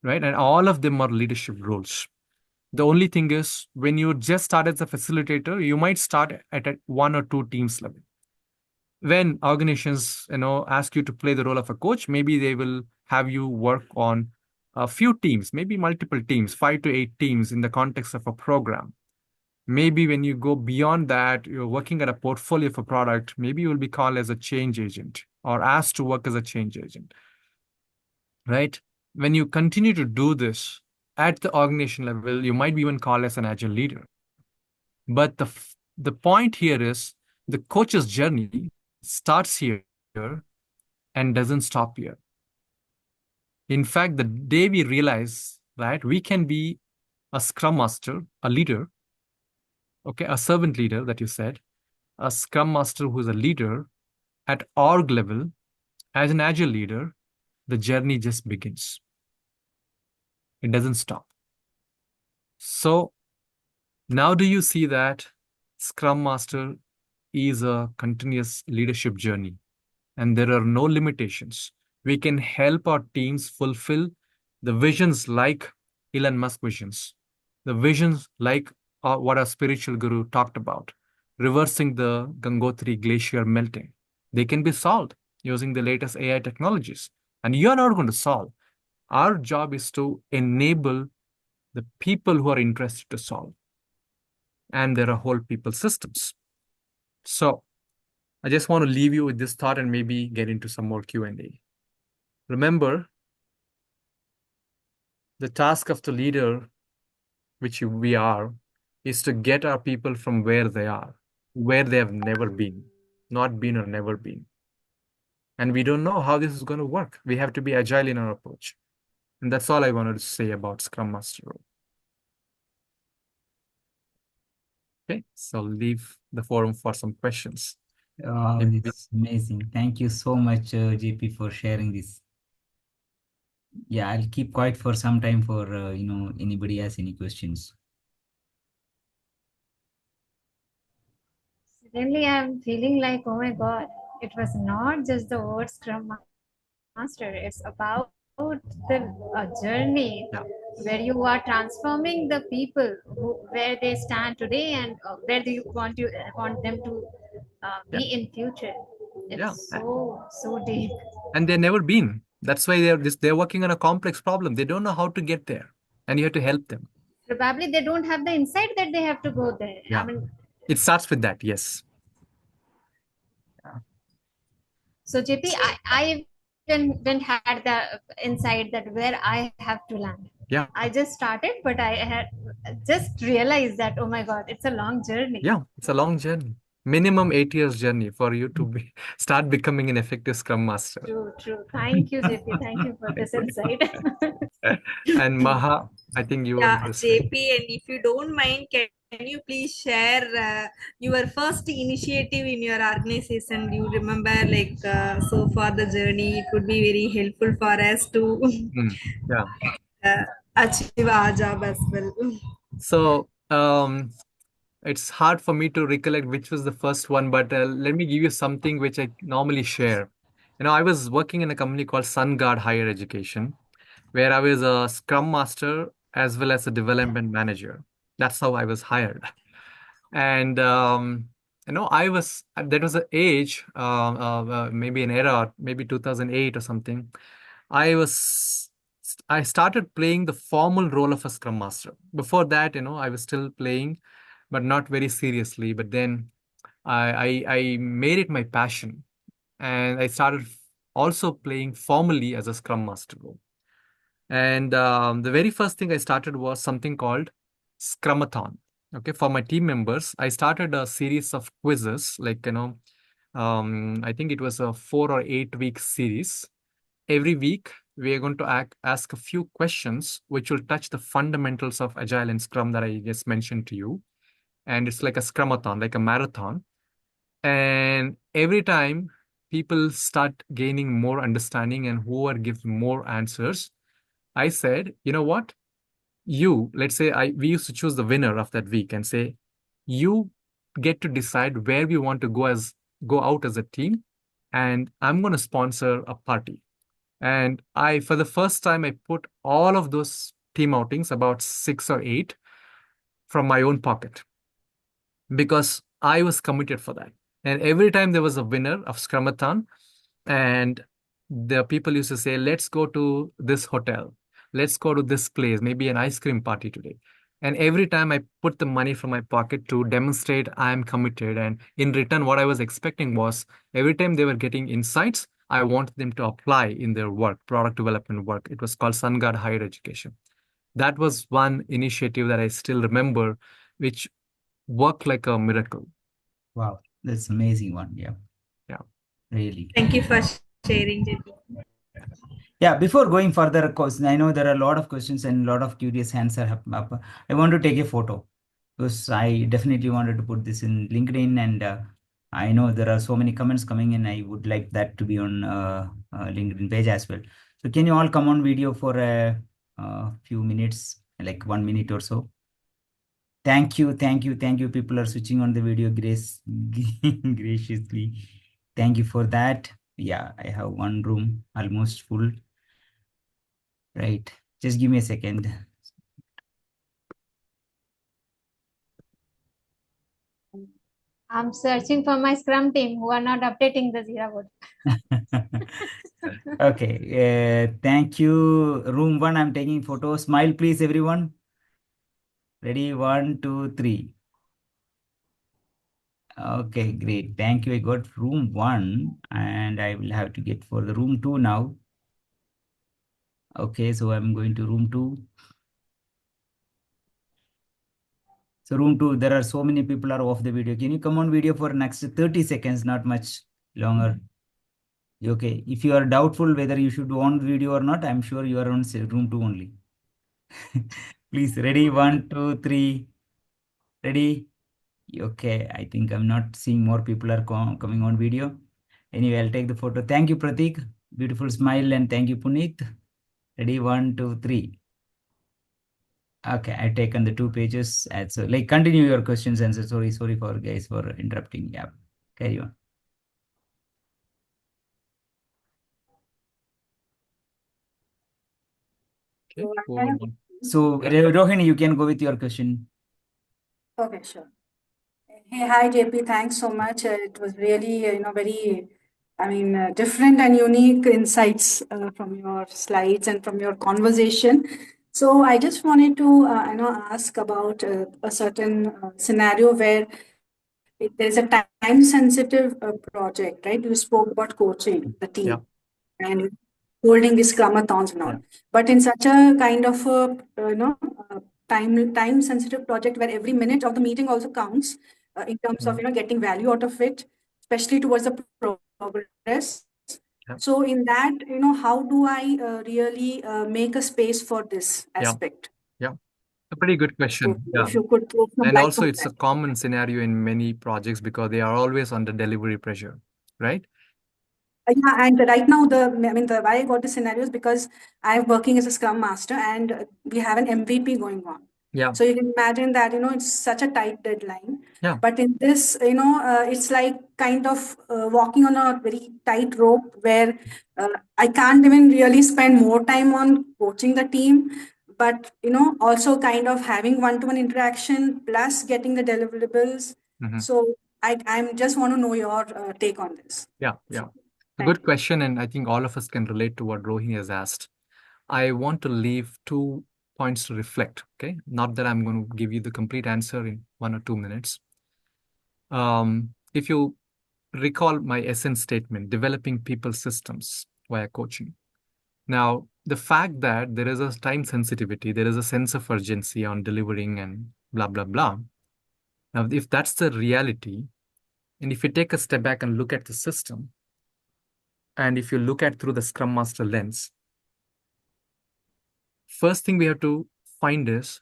right? And all of them are leadership roles. The only thing is when you just start as a facilitator, you might start at a 1 or 2 teams level. When organizations, ask you to play the role of a coach, maybe they will have you work on a few teams, maybe multiple teams, 5 to 8 teams in the context of a program. Maybe when you go beyond that, you're working at a portfolio of a product, maybe you will be called as a change agent or asked to work as a change agent, right? When you continue to do this at the organization level, you might be even called as an agile leader. But the point here is the coach's journey starts here and doesn't stop here. In fact, the day we realize that we can be a Scrum Master, a leader, okay, a servant leader that you said, a Scrum Master who is a leader at org level, as an agile leader, the journey just begins. It doesn't stop. So now do you see that Scrum Master is a continuous leadership journey and there are no limitations. We can help our teams fulfill the visions like Elon Musk visions. The visions like what our spiritual guru talked about, reversing the Gangotri glacier melting. They can be solved using the latest AI technologies. And you're not going to solve. Our job is to enable the people who are interested to solve. And there are whole people systems. So I just want to leave you with this thought and maybe get into some more Q&A. Remember, the task of the leader, which we are, is to get our people from where they are, where they have never been, not been or never been. And we don't know how this is going to work. We have to be agile in our approach. And that's all I wanted to say about Scrum Master role. Okay, so leave the forum for some questions. Oh, it's amazing. Thank you so much, JP, for sharing this. Yeah, I'll keep quiet for some time for, anybody has any questions. Suddenly, I'm feeling like, oh my God, it was not just the word Scrum Master, it's about the journey where you are transforming the people where they stand today and where do you want them to be in future. It's so deep. And they've never been. That's why they're working on a complex problem. They don't know how to get there, and you have to help them. Probably they don't have the insight that they have to go there. Yeah. I mean, it starts with that. Yes. so JP, I even didn't had the insight that where I have to land. Yeah. I just started, but I had just realized that, oh my God, it's a long journey. Yeah, it's a long journey. Minimum 8 years journey for you to start becoming an effective Scrum Master. True. Thank you, JP. Thank you for this insight. And Maha, I think you Yeah, want to say. JP, and if you don't mind, can you please share your first initiative in your organization? You remember, like, so far the journey, it would be very helpful for us to Yeah. achieve our job as well. So it's hard for me to recollect which was the first one, but let me give you something which I normally share. I was working in a company called SunGuard Higher Education, where I was a Scrum Master as well as a development manager. That's how I was hired. And I was that was an age, maybe an era, maybe 2008 or something. I started playing the formal role of a Scrum Master. Before that, I was still playing, but not very seriously. But then I made it my passion, and I started also playing formally as a Scrum Master role. And the very first thing I started was something called Scrumathon. Okay, for my team members, I started a series of quizzes, like I think it was a 4 or 8 week series. Every week, we are going to ask a few questions which will touch the fundamentals of Agile and Scrum that I just mentioned to you. And it's like a Scrumathon, like a marathon. And every time people start gaining more understanding and whoever gives more answers, I said, you know what? Let's say we used to choose the winner of that week and say, you get to decide where we want to go out as a team, and I'm going to sponsor a party. And for the first time, I put all of those team outings, about 6 or 8, from my own pocket because I was committed for that. And every time there was a winner of Scrumathon, and the people used to say, let's go to this hotel, let's go to this place, maybe an ice cream party today. And every time I put the money from my pocket to demonstrate I am committed. And in return, what I was expecting was every time they were getting insights, I wanted them to apply in their work, product development work. It was called SunGuard Higher Education. That was one initiative that I still remember, which worked like a miracle. Wow, that's amazing one. Yeah. Yeah. Really. Thank you for sharing, JP. Yeah, before going further, of course, I know there are a lot of questions and a lot of curious hands are up. I want to take a photo because I definitely wanted to put this in LinkedIn, and I know there are so many comments coming in. I would like that to be on LinkedIn page as well. So can you all come on video for a few minutes, like 1 minute or so? Thank you. People are switching on the video graciously. Thank you for that. Yeah, I have one room almost full. Right. Just give me a second. I'm searching for my Scrum team who are not updating the Jira board. Okay. Thank you. Room 1, I'm taking photo. Smile, please, everyone. Ready? 1, 2, 3. Okay, great. Thank you. I got room 1 and I will have to get for the room 2 now. Okay, so I'm going to room 2. So room 2, there are so many people are off the video. Can you come on video for next 30 seconds, not much longer? Okay, if you are doubtful whether you should on video or not, I'm sure you are on room 2 only. Please, ready? 1, 2, 3. Ready? Okay, I think I'm not seeing more people are coming on video. Anyway, I'll take the photo. Thank you, Pratik. Beautiful smile, and thank you, Puneet. Ready? 1, 2, 3. Okay, I've taken the 2 pages. And so, like, continue your questions and sorry for guys for interrupting. Yeah, carry on. Okay. So, Rohini, you can go with your question. Okay, sure. Hey, hi JP. Thanks so much. It was really, very, different and unique insights from your slides and from your conversation. So I just wanted to, ask about a certain scenario where there's a time-sensitive project, right? You spoke about coaching the team and holding the scrumathons and all. But in such a kind of a time sensitive project where every minute of the meeting also counts in terms of getting value out of it, especially towards the progress. So in that, how do I really make a space for this aspect? Yeah. A pretty good question. If you could throw some And light also, on it's a that. common scenario in many projects because they are always under delivery pressure, right? Yeah, and right now the why I got the scenario is because I'm working as a Scrum Master and we have an MVP going on. Yeah. So you can imagine that it's such a tight deadline. Yeah. But in this, it's like kind of walking on a very tight rope where I can't even really spend more time on coaching the team, but also kind of having one-to-one interaction plus getting the deliverables. So I'm just want to know your take on this. Yeah. A good question, and I think all of us can relate to what Rohini has asked. I want to leave 2 points to reflect. Okay, not that I'm going to give you the complete answer in 1 or 2 minutes. If you recall my essence statement, developing people systems via coaching. Now, the fact that there is a time sensitivity, there is a sense of urgency on delivering and blah, blah, blah. Now, if that's the reality, and if you take a step back and look at the system, and if you look at through the Scrum Master lens, first thing we have to find is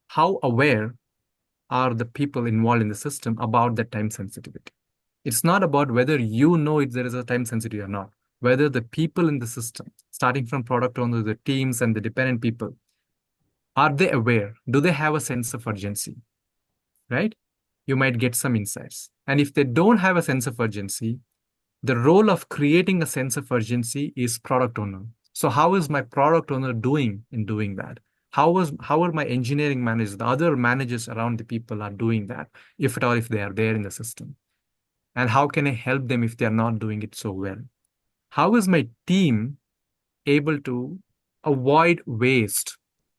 how aware are the people involved in the system about that time sensitivity. It's not about whether you know if there is a time sensitivity or not, whether the people in the system, starting from product owners, the teams, and the dependent people, are they aware? Do they have a sense of urgency? Right? You might get some insights. And if they don't have a sense of urgency, the role of creating a sense of urgency is product owner. So how is my product owner doing in doing that? How are my engineering managers, the other managers around the people are doing that, if at all, if they are there in the system? And how can I help them if they are not doing it so well? How is my team able to avoid waste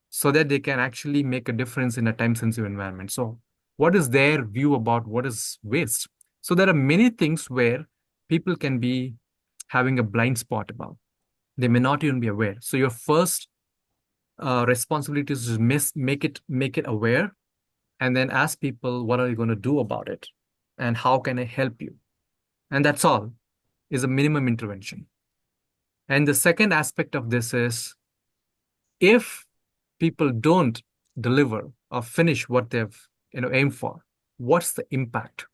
so that they can actually make a difference in a time sensitive environment? So what is their view about what is waste? So there are many things where people can be having a blind spot about. They may not even be aware. So your first responsibility is to make it aware, and then ask people, what are you going to do about it, and how can I help you? And that's all is a minimum intervention. And the second aspect of this is, if people don't deliver or finish what they've aimed for, what's the impact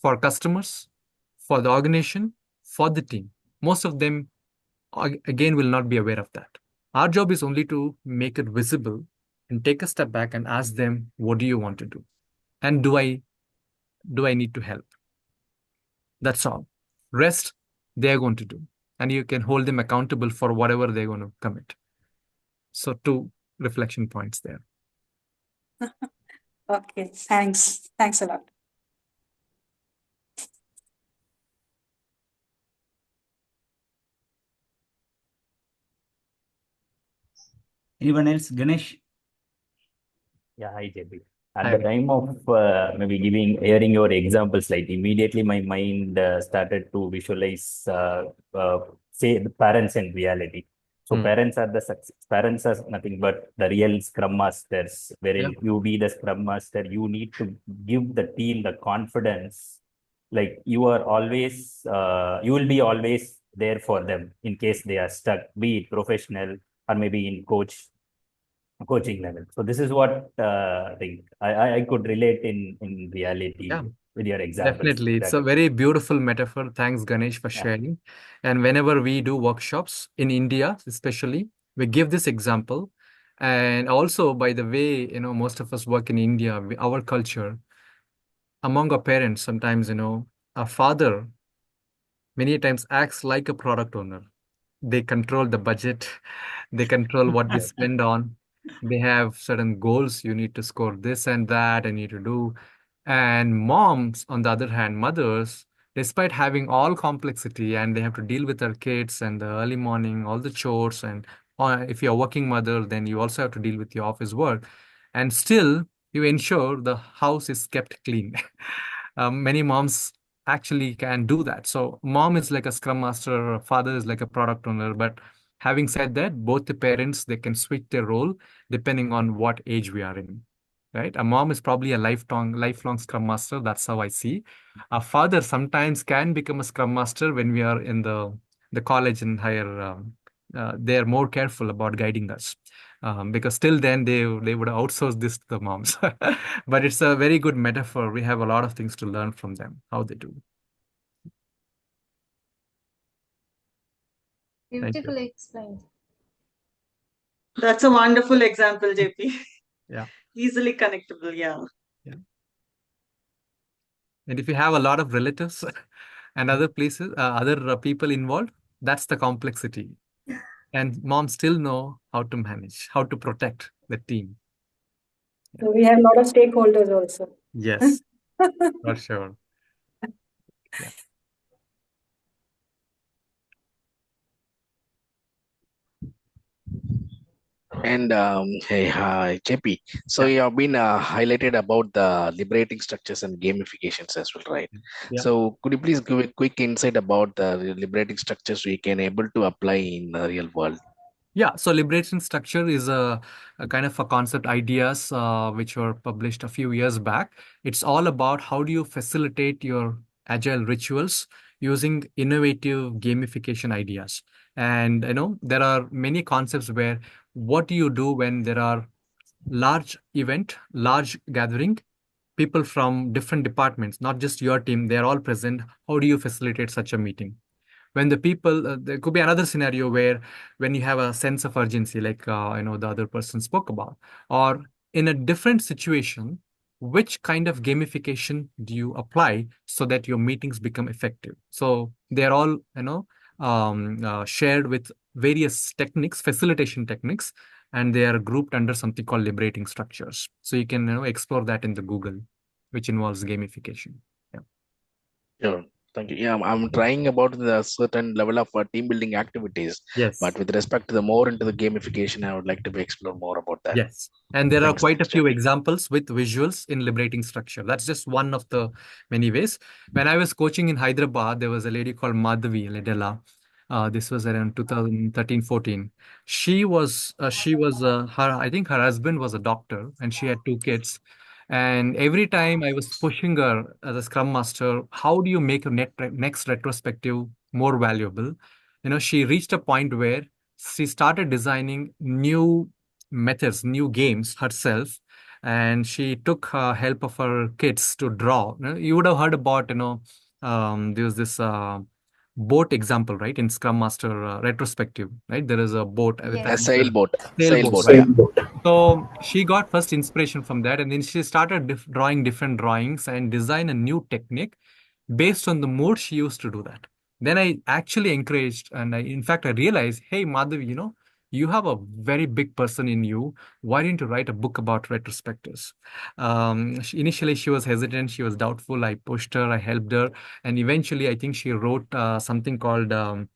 for customers, for the organization, for the team? Most of them, again, will not be aware of that. Our job is only to make it visible and take a step back and ask them, what do you want to do? And do I need to help? That's all. Rest, they're going to do. And you can hold them accountable for whatever they're going to commit. So 2 reflection points there. Okay, thanks. Thanks a lot. Anyone else? Ganesh? Yeah, hi, JP. At the time of maybe hearing your examples, like immediately my mind started to visualize, say, the parents in reality. So parents are nothing but the real Scrum Masters. Wherein you be the Scrum Master, you need to give the team the confidence. Like you are always, you will be always there for them in case they are stuck, be it professional or maybe in coaching level. So this is what I think I could relate in reality Yeah, with your examples. definitely. It's a Exactly. very beautiful metaphor. Thanks, Ganesh, for Yeah. sharing. And whenever we do workshops in India, especially, we give this example. And also, by the way, most of us work in India, our culture, among our parents, sometimes, a father many times acts like a product owner. They control the budget, they control what we spend on. They have certain goals. You need to score this and that, I need to do. And moms, on the other hand, mothers, despite having all complexity and they have to deal with their kids and the early morning, all the chores, and if you're a working mother, then you also have to deal with your office work. And still, you ensure the house is kept clean. Many moms actually can do that. So mom is like a scrum master, father is like a product owner. But having said that, both the parents, they can switch their role depending on what age we are in. Right? A mom is probably a lifelong scrum master. That's how I see. A father sometimes can become a scrum master when we are in the college and higher. They're more careful about guiding us because till then they would outsource this to the moms. But it's a very good metaphor. We have a lot of things to learn from them, how they do. Thank you. Beautifully explained. That's a wonderful example, JP. Yeah. Easily connectable, yeah. Yeah. And if you have a lot of relatives and other places, other people involved, that's the complexity. And moms still know how to manage, how to protect the team. So we have a lot of stakeholders also. Yes, for sure. Yeah. And hey, hi, JP. So Yeah. you have been highlighted about the liberating structures and gamifications as well, right? Yeah. So could you please give a quick insight about the liberating structures we can able to apply in the real world? Yeah, so liberation structure is a kind of a concept ideas which were published a few years back. It's all about how do you facilitate your agile rituals using innovative gamification ideas. And there are many concepts where what do you do when there are large gathering, people from different departments, not just your team, they're all present. How do you facilitate such a meeting? When the people there could be another scenario where when you have a sense of urgency like the other person spoke about, or in a different situation, which kind of gamification do you apply so that your meetings become effective? So they're all shared with various techniques, facilitation techniques, and they are grouped under something called liberating structures. So you can explore that in the Google, which involves gamification. Yeah. Sure. Thank you. Yeah, I'm trying about the certain level of team building activities, Yes. but with respect to the more into the gamification, I would like to explore more about that. Yes. And there are Thanks, quite a thanks, few JP. examples with visuals in liberating structure. That's just one of the many ways. When I was coaching in Hyderabad, there was a lady called Madhavi Ledella. This was around 2013, 14. I think her husband was a doctor and she had two kids. And every time I was pushing her as a scrum master, how do you make a next retrospective more valuable? She reached a point where she started designing new methods, new games herself, and she took help of her kids to draw. You would have heard about, there's this boat example, right? In Scrum Master retrospective, right? There is a boat with A Yes. anchor, sailboat. sailboat, Sailboat, right? yeah. So she got first inspiration from that, and then she started drawing different drawings and design a new technique based on the mode she used to do that. Then I actually encouraged, and in fact, I realized, hey, Madhavi, you have a very big person in you. Why didn't you write a book about retrospectives? Initially, she was hesitant. She was doubtful. I pushed her. I helped her. And eventually, I think she wrote something called, I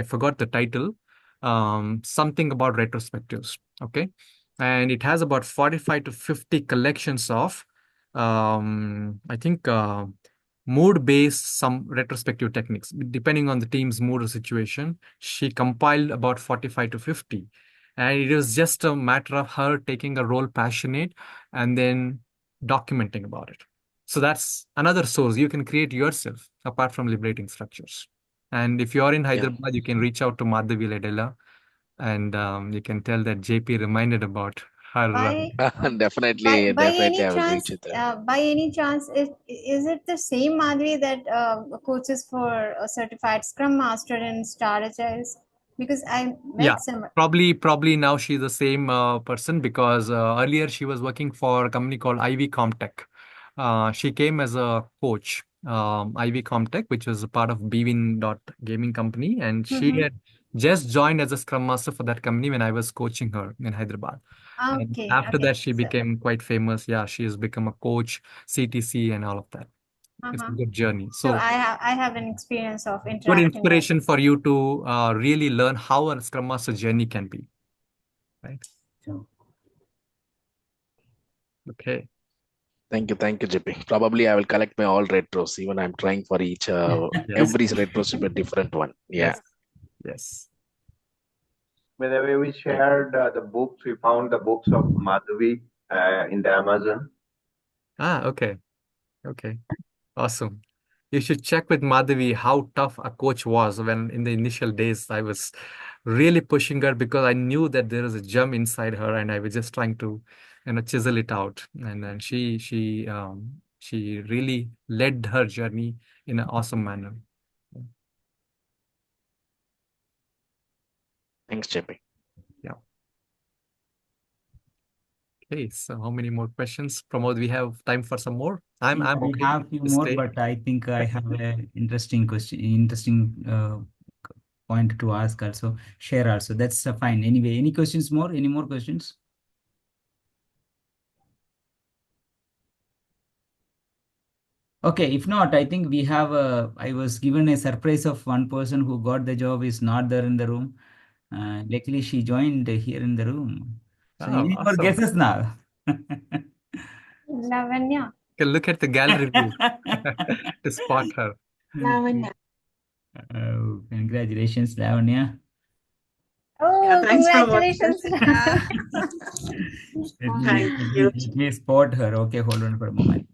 forgot the title, something about retrospectives. Okay. And it has about 45 to 50 collections of, I think, mood-based some retrospective techniques. Depending on the team's mood or situation, she compiled about 45 to 50. And it was just a matter of her taking a role passionate and then documenting about it. So that's another source you can create yourself apart from liberating structures. And if you're in Hyderabad, you can reach out to Madhavi Ledela and you can tell that JP reminded about her. By Definitely, by definitely, any I will chance, reach it there. is it the same Madhvi that coaches for a certified Scrum Master in Star Agiles? Because I Yeah, met some. probably now she's the same person because earlier she was working for a company called IV Comtech. She came as a coach, IV Comtech, which was a part of Bwin gaming company, and she Mhm. had just joined as a Scrum Master for that company when I was coaching her in Hyderabad. And Okay, after okay. that, she became quite famous. Yeah, she has become a coach, CTC, and all of that. It's a good journey. So So I have an experience of good interacting with. inspiration for you to really learn how a Scrum Master journey can be. Right. Okay. Thank you, JP. Probably I will collect my all retros. Even I'm trying for each Yes. every retro should be a different one. Yeah. Yes. By the way, we shared the books. We found the books of Madhavi in the Amazon. Okay. Okay. Awesome. You should check with Madhavi how tough a coach was when in the initial days I was really pushing her because I knew that there was a gem inside her and I was just trying to, chisel it out. And then she really led her journey in an awesome manner. Thanks, JP. Yeah. Okay, so how many more questions? Pramod, we have time for some more. I'm We okay have few to more, stay. but I think I have a interesting question, interesting point to ask also, share also. That's fine. Anyway, any questions more? Any more questions? Okay, if not, I think we have I was given a surprise of one person who got the job is not there in the room. Luckily, she joined here in the room. So Oh, any more awesome. guesses now? Lavanya. You can look at the gallery view to spot her. Lavanya. Oh, congratulations, Lavanya. Oh, Thanks, congratulations. Thank you. Let me spot her. Okay, hold on for a moment.